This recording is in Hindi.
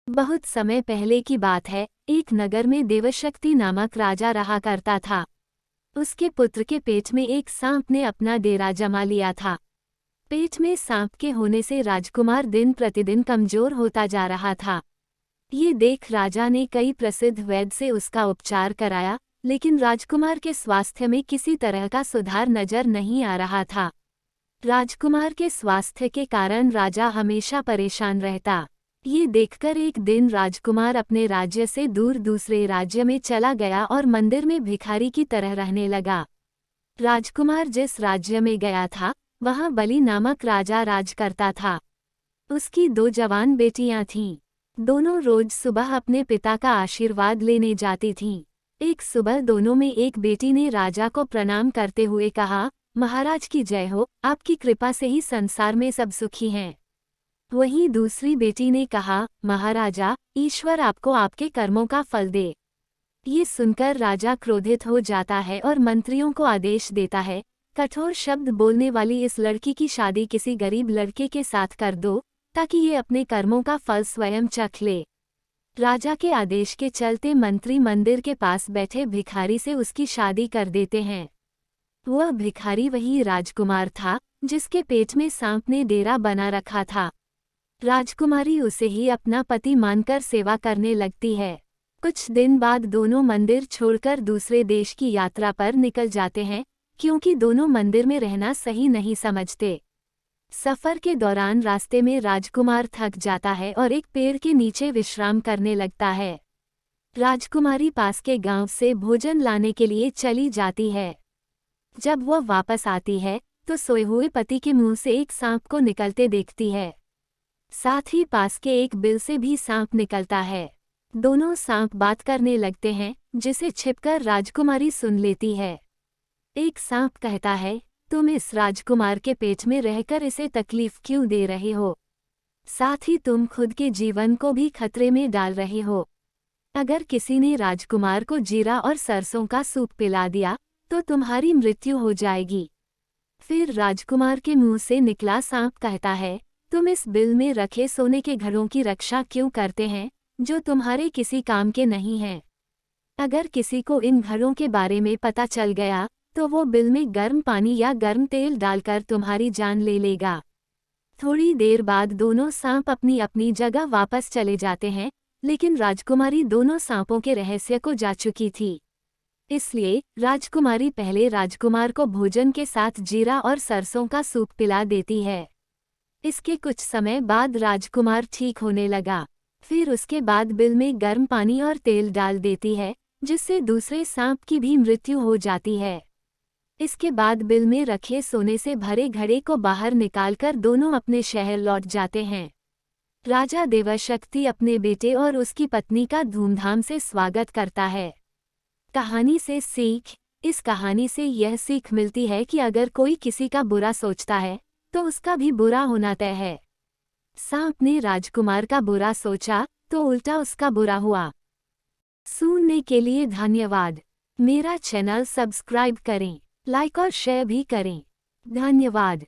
बहुत समय पहले की बात है। एक नगर में देवशक्ति नामक राजा रहा करता था। उसके पुत्र के पेट में एक सांप ने अपना डेरा जमा लिया था। पेट में सांप के होने से राजकुमार दिन प्रतिदिन कमजोर होता जा रहा था। ये देख राजा ने कई प्रसिद्ध वैद्य से उसका उपचार कराया, लेकिन राजकुमार के स्वास्थ्य में किसी तरह का सुधार नजर नहीं आ रहा था। राजकुमार के स्वास्थ्य के कारण राजा हमेशा परेशान रहता। ये देखकर एक दिन राजकुमार अपने राज्य से दूर दूसरे राज्य में चला गया और मंदिर में भिखारी की तरह रहने लगा। राजकुमार जिस राज्य में गया था, वहां बलि नामक राजा राज करता था। उसकी 2 जवान बेटियां थीं। दोनों रोज सुबह अपने पिता का आशीर्वाद लेने जाती थीं। एक सुबह दोनों में एक बेटी ने राजा को प्रणाम करते हुए कहा, महाराज की जय हो, आपकी कृपा से ही संसार में सब सुखी हैं। वहीं दूसरी बेटी ने कहा, महाराजा, ईश्वर आपको आपके कर्मों का फल दे। ये सुनकर राजा क्रोधित हो जाता है और मंत्रियों को आदेश देता है, कठोर शब्द बोलने वाली इस लड़की की शादी किसी गरीब लड़के के साथ कर दो, ताकि ये अपने कर्मों का फल स्वयं चख ले। राजा के आदेश के चलते मंत्री मंदिर के पास बैठे भिखारी से उसकी शादी कर देते हैं। वह भिखारी वही राजकुमार था, जिसके पेट में सांप ने डेरा बना रखा था। राजकुमारी उसे ही अपना पति मानकर सेवा करने लगती है। कुछ दिन बाद दोनों मंदिर छोड़कर दूसरे देश की यात्रा पर निकल जाते हैं, क्योंकि दोनों मंदिर में रहना सही नहीं समझते। सफर के दौरान रास्ते में राजकुमार थक जाता है और एक पेड़ के नीचे विश्राम करने लगता है। राजकुमारी पास के गांव से भोजन लाने के लिए चली जाती है। जब वह वापस आती है, तो सोए हुए पति के मुंह से एक सांप को निकलते देखती है। साथ ही पास के एक बिल से भी सांप निकलता है। दोनों सांप बात करने लगते हैं, जिसे छिपकर राजकुमारी सुन लेती है। एक सांप कहता है, तुम इस राजकुमार के पेट में रहकर इसे तकलीफ क्यों दे रहे हो? साथ ही तुम खुद के जीवन को भी खतरे में डाल रहे हो। अगर किसी ने राजकुमार को जीरा और सरसों का सूप पिला दिया, तो तुम्हारी मृत्यु हो जाएगी। फिर राजकुमार के मुंह से निकला सांप कहता है, तुम इस बिल में रखे सोने के घड़ों की रक्षा क्यों करते हैं, जो तुम्हारे किसी काम के नहीं हैं? अगर किसी को इन घड़ों के बारे में पता चल गया, तो वो बिल में गर्म पानी या गर्म तेल डालकर तुम्हारी जान ले लेगा। थोड़ी देर बाद दोनों सांप अपनी अपनी जगह वापस चले जाते हैं, लेकिन राजकुमारी दोनों सांपों के रहस्य को जा चुकी थी। इसलिए राजकुमारी पहले राजकुमार को भोजन के साथ जीरा और सरसों का सूप पिला देती है। इसके कुछ समय बाद राजकुमार ठीक होने लगा। फिर उसके बाद बिल में गर्म पानी और तेल डाल देती है, जिससे दूसरे सांप की भी मृत्यु हो जाती है। इसके बाद बिल में रखे सोने से भरे घड़े को बाहर निकालकर दोनों अपने शहर लौट जाते हैं। राजा देवशक्ति अपने बेटे और उसकी पत्नी का धूमधाम से स्वागत करता है। कहानी से सीख। इस कहानी से यह सीख मिलती है कि अगर कोई किसी का बुरा सोचता है, तो उसका भी बुरा होना तय है। सांप ने राजकुमार का बुरा सोचा, तो उल्टा उसका बुरा हुआ। सुनने के लिए धन्यवाद। मेरा चैनल सब्सक्राइब करें, लाइक और शेयर भी करें। धन्यवाद।